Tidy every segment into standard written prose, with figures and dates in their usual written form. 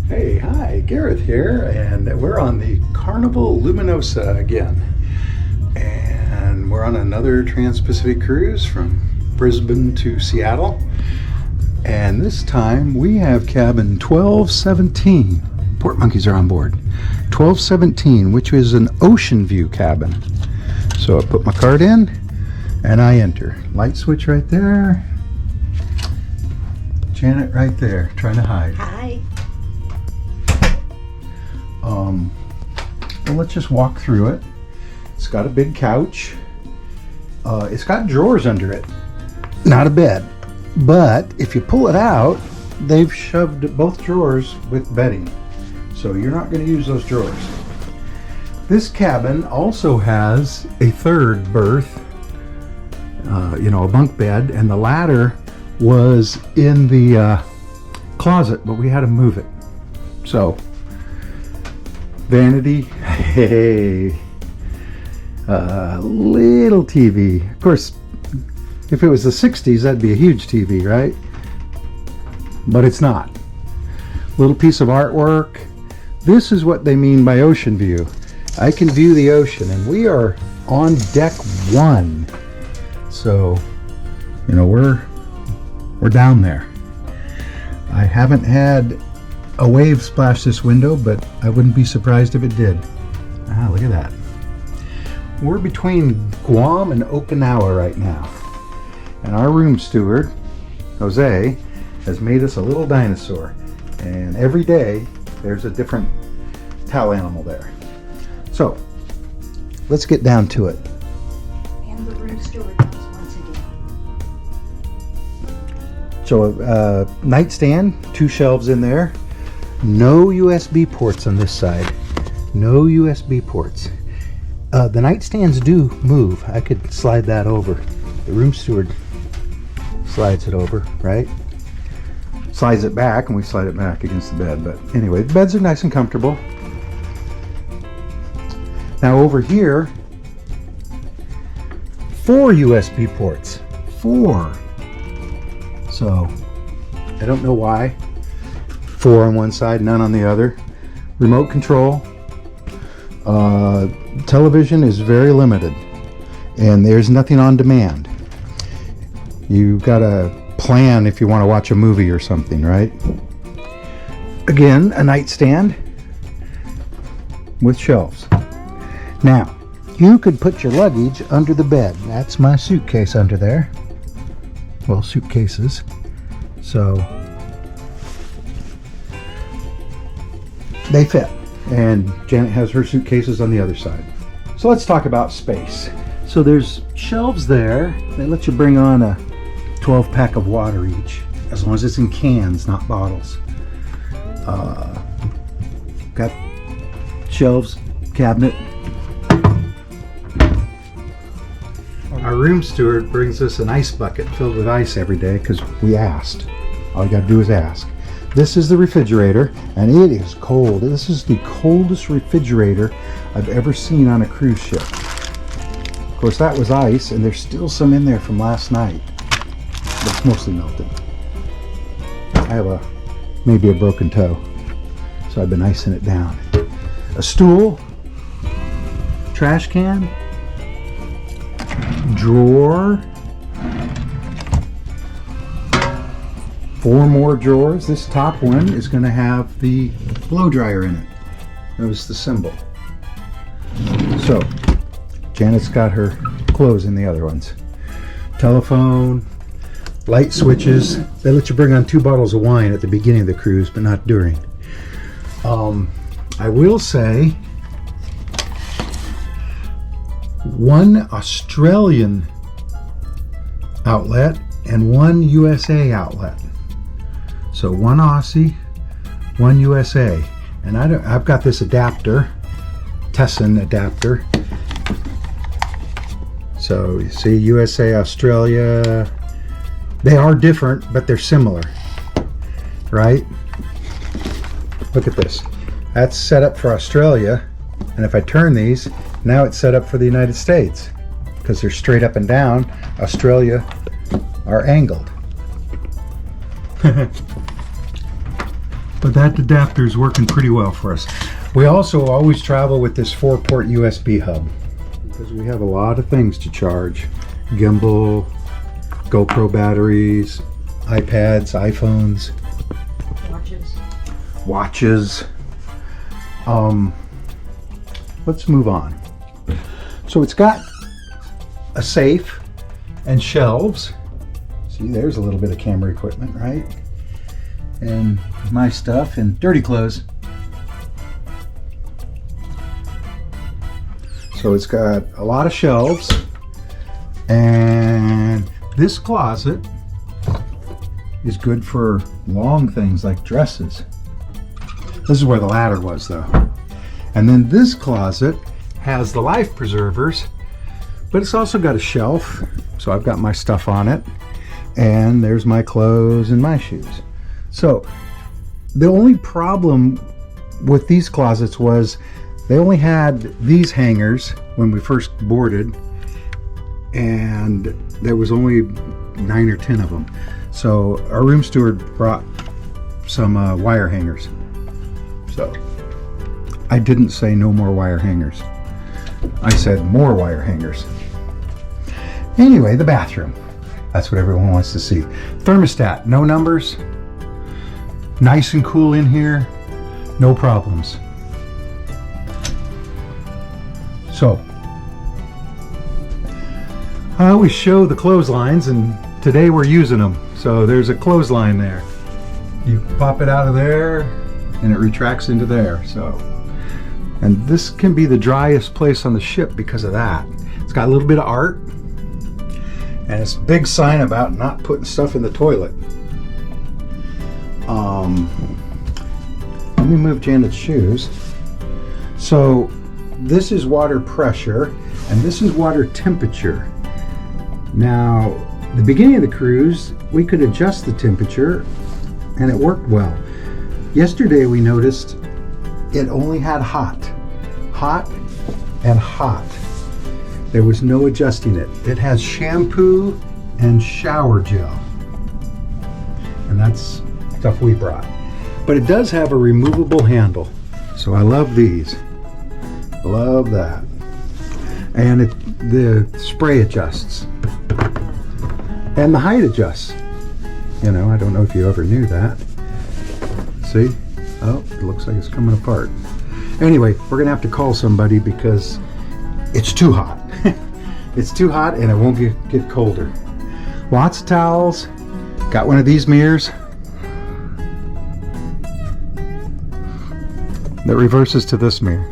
Hey, hi, Gareth here, and we're on the Carnival Luminosa again. And we're on another Trans-Pacific cruise from Brisbane to Seattle. And this time we have cabin 1217. Port monkeys are on board. 1217, which is an ocean view cabin. So I put my card in and I enter. Light switch right there. Janet right there, trying to hide. Hi. Well, let's just walk through it. It's got a big couch. It's got drawers under it. Not a bed. But if you pull it out, they've shoved both drawers with bedding. So you're not going to use those drawers. This cabin also has a third berth, a bunk bed, and the ladder was in the closet, but we had to move it. So, vanity, hey, little TV. Of course, if it was the 60s, that'd be a huge TV, right? But it's not. Little piece of artwork. This is what they mean by ocean view. I can view the ocean, and we are on deck 1. So, we're down there. I haven't had a wave splash this window, but I wouldn't be surprised if it did. Ah, look at that. We're between Guam and Okinawa right now. And our room steward, Jose, has made us a little dinosaur. And every day, there's a different towel animal there. So, let's get down to it. And the room steward comes once again. So, nightstand, 2 shelves in there. No USB ports on this side. No USB ports. The nightstands do move. I could slide that over. The room steward slides it over, right? Slides it back, and we slide it back against the bed. But anyway, the beds are nice and comfortable. Now over here, 4 USB ports. 4. So, I don't know why. 4 on one side, none on the other. Remote control. Television is very limited, and there's nothing on demand. You've got to plan if you want to watch a movie or something, right? Again, a nightstand with shelves. Now, you could put your luggage under the bed. That's my suitcase under there. Well, suitcases. So, they fit. And Janet has her suitcases on the other side. So let's talk about space. So there's shelves there. They let you bring on a 12-pack of water each, as long as it's in cans, not bottles. Got shelves, cabinet. Our room steward brings us an ice bucket filled with ice every day because we asked. All you got to do is ask. This is the refrigerator, and it is cold. This is the coldest refrigerator I've ever seen on a cruise ship. Of course, that was ice, and there's still some in there from last night, but it's mostly melted. I have maybe a broken toe, so I've been icing it down. A stool, trash can, drawer, 4 more drawers. This top one is going to have the blow dryer in it. Notice the symbol. So, Janet's got her clothes in the other ones. Telephone, light switches. They let you bring on 2 bottles of wine at the beginning of the cruise, but not during. I will say, 1 Australian outlet and 1 USA outlet. So 1 Aussie, 1 USA. And I've got this adapter, Tesson adapter. So you see USA, Australia, they are different, but they're similar, right? Look at this. That's set up for Australia, and if I turn these, now it's set up for the United States because they're straight up and down. Australia are angled. But that adapter is working pretty well for us. We also always travel with this 4-port USB hub because we have a lot of things to charge. Gimbal, GoPro batteries, iPads, iPhones, watches. Let's move on. So it's got a safe and shelves. See, there's a little bit of camera equipment, right? And my stuff and dirty clothes. So it's got a lot of shelves, and this closet is good for long things like dresses. This is where the ladder was though. And then this closet has the life preservers, but it's also got a shelf, so I've got my stuff on it, and there's my clothes and my shoes. So the only problem with these closets was they only had these hangers when we first boarded, and there was only 9 or 10 of them. So our room steward brought some wire hangers. So I didn't say no more wire hangers. I said more wire hangers. Anyway, the bathroom. That's what everyone wants to see. Thermostat, no numbers. Nice and cool in here. No problems. So, I always show the clotheslines, and today we're using them. So there's a clothesline there. You pop it out of there, and it retracts into there. So, and this can be the driest place on the ship because of that. It's got a little bit of art, and it's a big sign about not putting stuff in the toilet. Let me move Janet's shoes. So this is water pressure, and this is water temperature. Now, the beginning of the cruise, we could adjust the temperature, and it worked well. Yesterday we noticed it only had hot, and hot. There was no adjusting it. It has shampoo and shower gel, and that's stuff we brought. But it does have a removable handle, so I love these. Love that. And the spray adjusts, and the height adjusts. You know, I don't know if you ever knew that. See? Oh, it looks like it's coming apart. Anyway, we're gonna have to call somebody because it's too hot. It's too hot, and it won't get colder. Lots of towels. Got one of these mirrors that reverses to this mirror.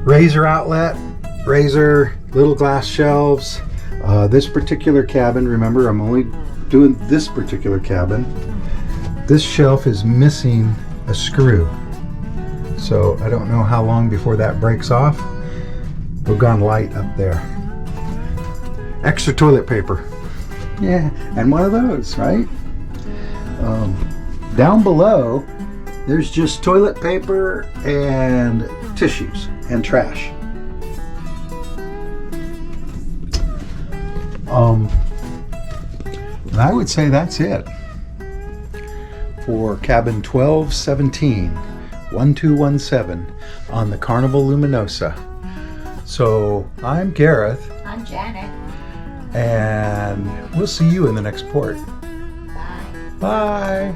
Razor outlet, razor, little glass shelves. This particular cabin, remember, I'm only doing this particular cabin. This shelf is missing a screw. So I don't know how long before that breaks off. We've gone light up there. Extra toilet paper. Yeah, and one of those, right? Down below, there's just toilet paper and tissues and trash. And I would say that's it for cabin 1217, 1217 on the Carnival Luminosa. So I'm Gareth. I'm Janet. And we'll see you in the next port. Bye. Bye.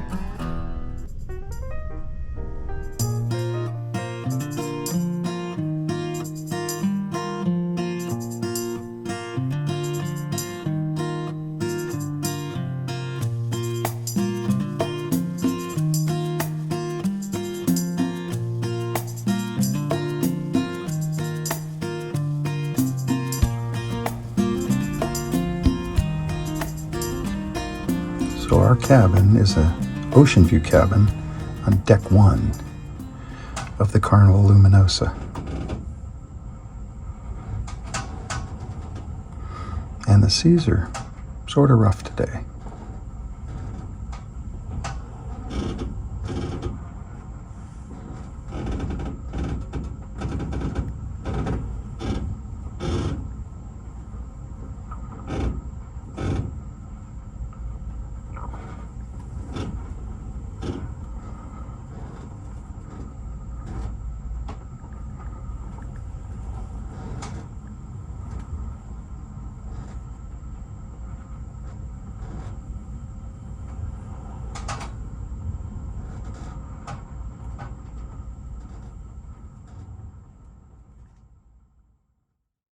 So our cabin is a ocean view cabin on deck 1 of the Carnival Luminosa. And the seas are sort of rough today.